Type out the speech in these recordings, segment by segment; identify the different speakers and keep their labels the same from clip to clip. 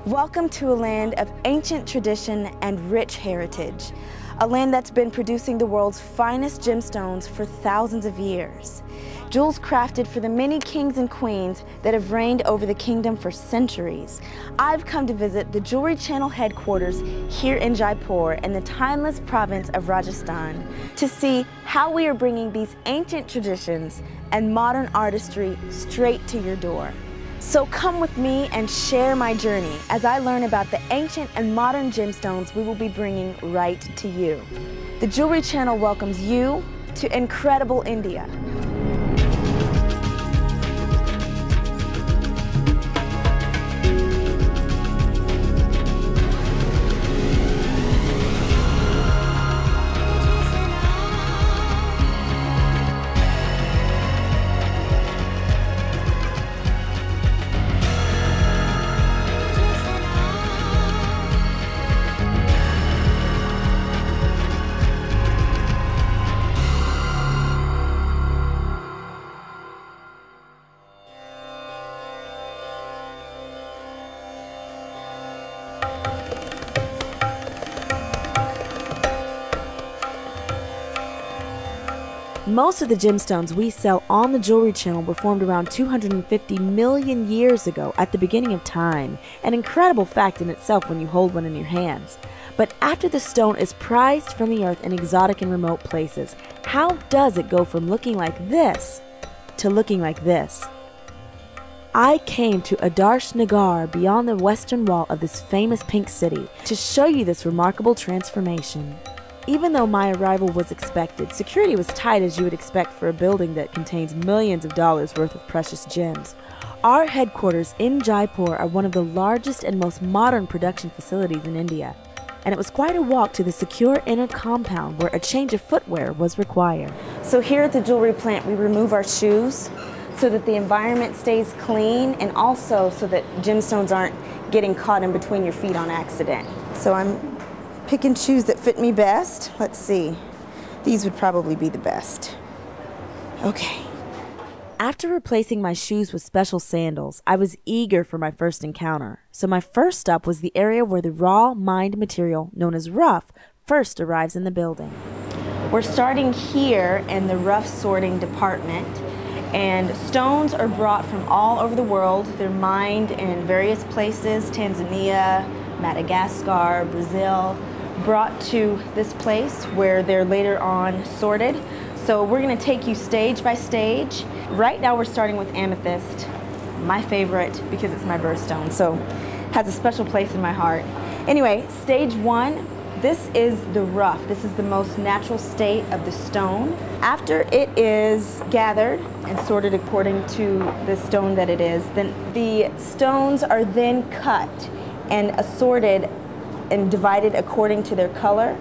Speaker 1: Welcome to a land of ancient tradition and rich heritage, a land that's been producing the world's finest gemstones for thousands of years. Jewels crafted for the many kings and queens that have reigned over the kingdom for centuries. I've come to visit the Jewelry Channel headquarters here in Jaipur in the timeless province of Rajasthan to see how we are bringing these ancient traditions and modern artistry straight to your door. So come with me and share my journey as I learn about the ancient and modern gemstones we will be bringing right to you. The Jewelry Channel welcomes you to incredible India. Most of the gemstones we sell on the Jewelry Channel were formed around 250 million years ago at the beginning of time, an incredible fact in itself when you hold one in your hands. But after the stone is prized from the earth in exotic and remote places, how does it go from looking like this to looking like this? I came to Adarsh Nagar beyond the western wall of this famous pink city to show you this remarkable transformation. Even though my arrival was expected, security was tight as you would expect for a building that contains millions of dollars worth of precious gems. Our headquarters in Jaipur are one of the largest and most modern production facilities in India, and it was quite a walk to the secure inner compound where a change of footwear was required. So here at the jewelry plant, we remove our shoes so that the environment stays clean and also so that gemstones aren't getting caught in between your feet on accident. So I'm picking shoes that fit me best. Let's see. These would probably be the best. Okay. After replacing my shoes with special sandals, I was eager for my first encounter. So my first stop was the area where the raw mined material, known as rough, first arrives in the building. We're starting here in the rough sorting department, and stones are brought from all over the world. They're mined in various places, Tanzania, Madagascar, Brazil, brought to this place where they're later on sorted. So we're going to take you stage by stage. Right now we're starting with amethyst, my favorite because it's my birthstone, so it has a special place in my heart. Anyway, stage one, this is the rough. This is the most natural state of the stone. After it is gathered and sorted according to the stone that it is, then the stones are then cut and assorted and divided according to their color,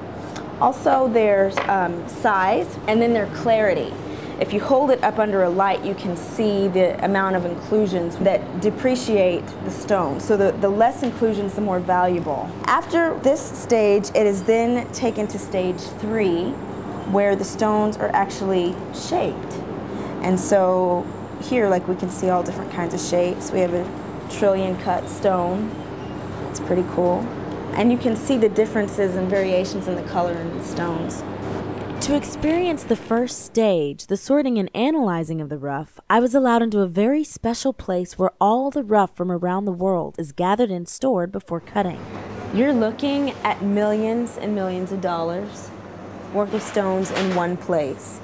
Speaker 1: also their size, and then their clarity. If you hold it up under a light, you can see the amount of inclusions that depreciate the stone. So the less inclusions, the more valuable. After this stage, it is then taken to stage 3, where the stones are actually shaped. And so here, like, we can see all different kinds of shapes. We have a trillion cut stone. It's pretty cool. And you can see the differences and variations in the color in the stones. To experience the first stage, the sorting and analyzing of the rough, I was allowed into a very special place where all the rough from around the world is gathered and stored before cutting. You're looking at millions and millions of dollars worth of stones in one place.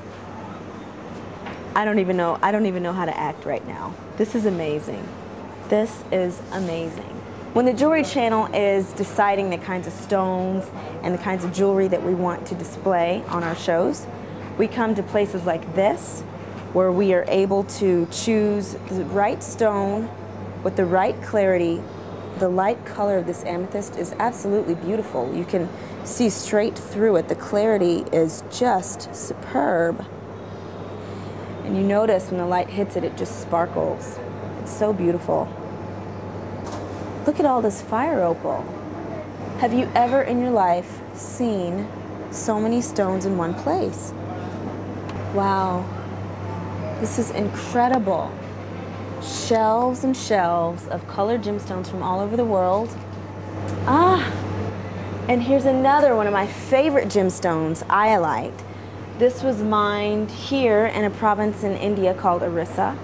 Speaker 1: I don't even know how to act right now. This is amazing. This is amazing. When the Jewelry Channel is deciding the kinds of stones and the kinds of jewelry that we want to display on our shows, we come to places like this, where we are able to choose the right stone with the right clarity. The light color of this amethyst is absolutely beautiful. You can see straight through it. The clarity is just superb. And you notice when the light hits it, it just sparkles. It's so beautiful. Look at all this fire opal. Have you ever in your life seen so many stones in one place? Wow, this is incredible. Shelves and shelves of colored gemstones from all over the world. And here's another one of my favorite gemstones, iolite. This was mined here in a province in India called Orissa.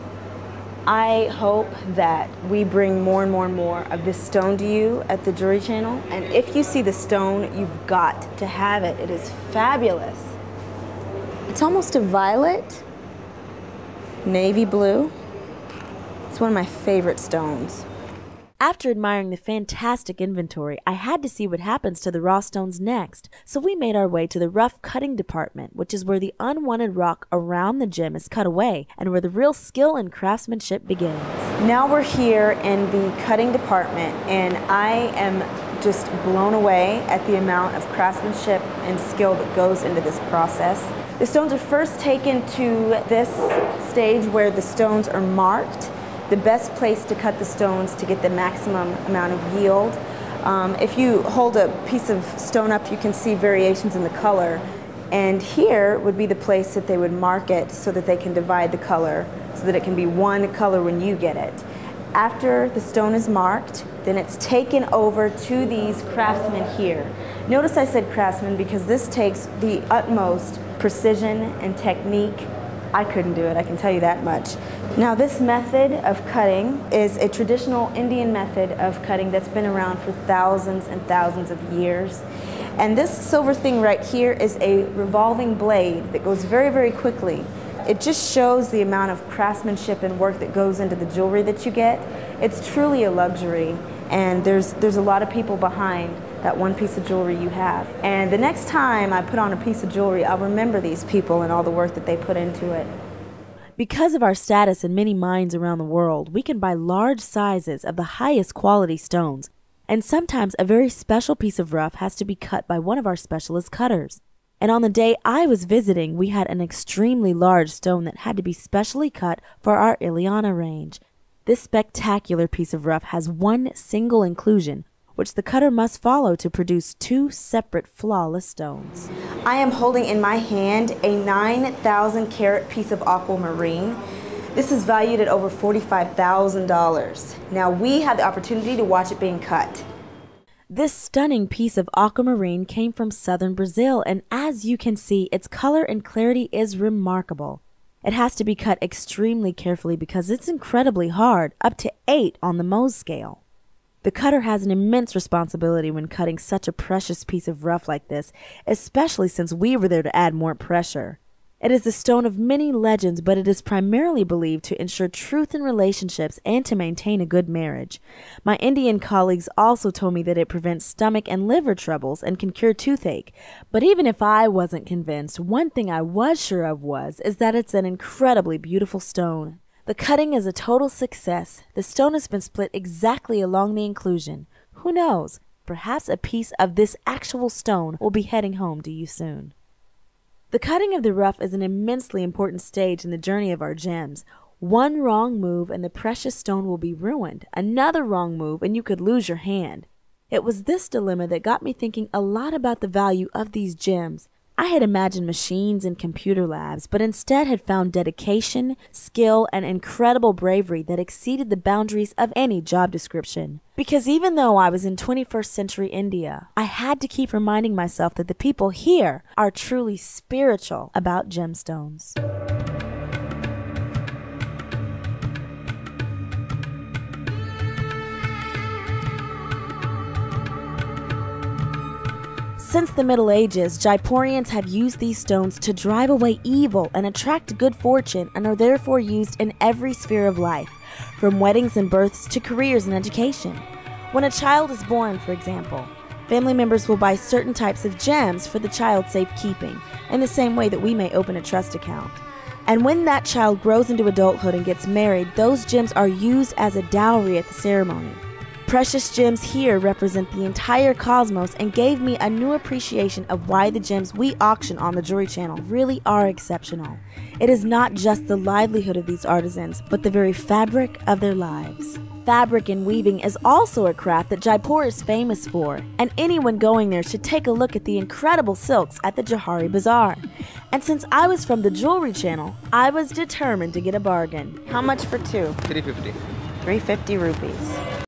Speaker 1: I hope that we bring more and more and more of this stone to you at the Jewelry Channel. And if you see the stone, you've got to have it. It is fabulous. It's almost a violet, navy blue. It's one of my favorite stones. After admiring the fantastic inventory, I had to see what happens to the raw stones next, so we made our way to the rough cutting department, which is where the unwanted rock around the gem is cut away and where the real skill and craftsmanship begins. Now we're here in the cutting department, and I am just blown away at the amount of craftsmanship and skill that goes into this process. The stones are first taken to this stage where the stones are marked. The best place to cut the stones to get the maximum amount of yield. If you hold a piece of stone up, you can see variations in the color. And here would be the place that they would mark it so that they can divide the color so that it can be one color when you get it. After the stone is marked, then it's taken over to these craftsmen here. Notice I said craftsmen because this takes the utmost precision and technique. I couldn't do it, I can tell you that much. Now this method of cutting is a traditional Indian method of cutting that's been around for thousands and thousands of years. And this silver thing right here is a revolving blade that goes very, very quickly. It just shows the amount of craftsmanship and work that goes into the jewelry that you get. It's truly a luxury, and there's a lot of people behind that one piece of jewelry you have. And the next time I put on a piece of jewelry, I'll remember these people and all the work that they put into it. Because of our status in many mines around the world, we can buy large sizes of the highest quality stones, and sometimes a very special piece of rough has to be cut by one of our specialist cutters. And on the day I was visiting, we had an extremely large stone that had to be specially cut for our Ileana range. This spectacular piece of rough has one single inclusion, which the cutter must follow to produce two separate flawless stones. I am holding in my hand a 9,000 carat piece of aquamarine. This is valued at over $45,000. Now we have the opportunity to watch it being cut. This stunning piece of aquamarine came from southern Brazil, and as you can see, its color and clarity is remarkable. It has to be cut extremely carefully because it's incredibly hard, up to 8 on the Mohs scale. The cutter has an immense responsibility when cutting such a precious piece of rough like this, especially since we were there to add more pressure. It is the stone of many legends, but it is primarily believed to ensure truth in relationships and to maintain a good marriage. My Indian colleagues also told me that it prevents stomach and liver troubles and can cure toothache. But even if I wasn't convinced, one thing I was sure of is that it's an incredibly beautiful stone. The cutting is a total success. The stone has been split exactly along the inclusion. Who knows? Perhaps a piece of this actual stone will be heading home to you soon. The cutting of the rough is an immensely important stage in the journey of our gems. One wrong move and the precious stone will be ruined. Another wrong move and you could lose your hand. It was this dilemma that got me thinking a lot about the value of these gems. I had imagined machines and computer labs, but instead had found dedication, skill, and incredible bravery that exceeded the boundaries of any job description. Because even though I was in 21st century India, I had to keep reminding myself that the people here are truly spiritual about gemstones. Since the Middle Ages, Jaipurians have used these stones to drive away evil and attract good fortune, and are therefore used in every sphere of life, from weddings and births to careers and education. When a child is born, for example, family members will buy certain types of gems for the child's safekeeping, in the same way that we may open a trust account. And when that child grows into adulthood and gets married, those gems are used as a dowry at the ceremony. Precious gems here represent the entire cosmos and gave me a new appreciation of why the gems we auction on the Jewelry Channel really are exceptional. It is not just the livelihood of these artisans, but the very fabric of their lives. fabric and weaving is also a craft that Jaipur is famous for, and anyone going there should take a look at the incredible silks at the Johari Bazaar. And since I was from the jewelry channel, I was determined to get a bargain. How much for two?
Speaker 2: 350.
Speaker 1: 350 rupees.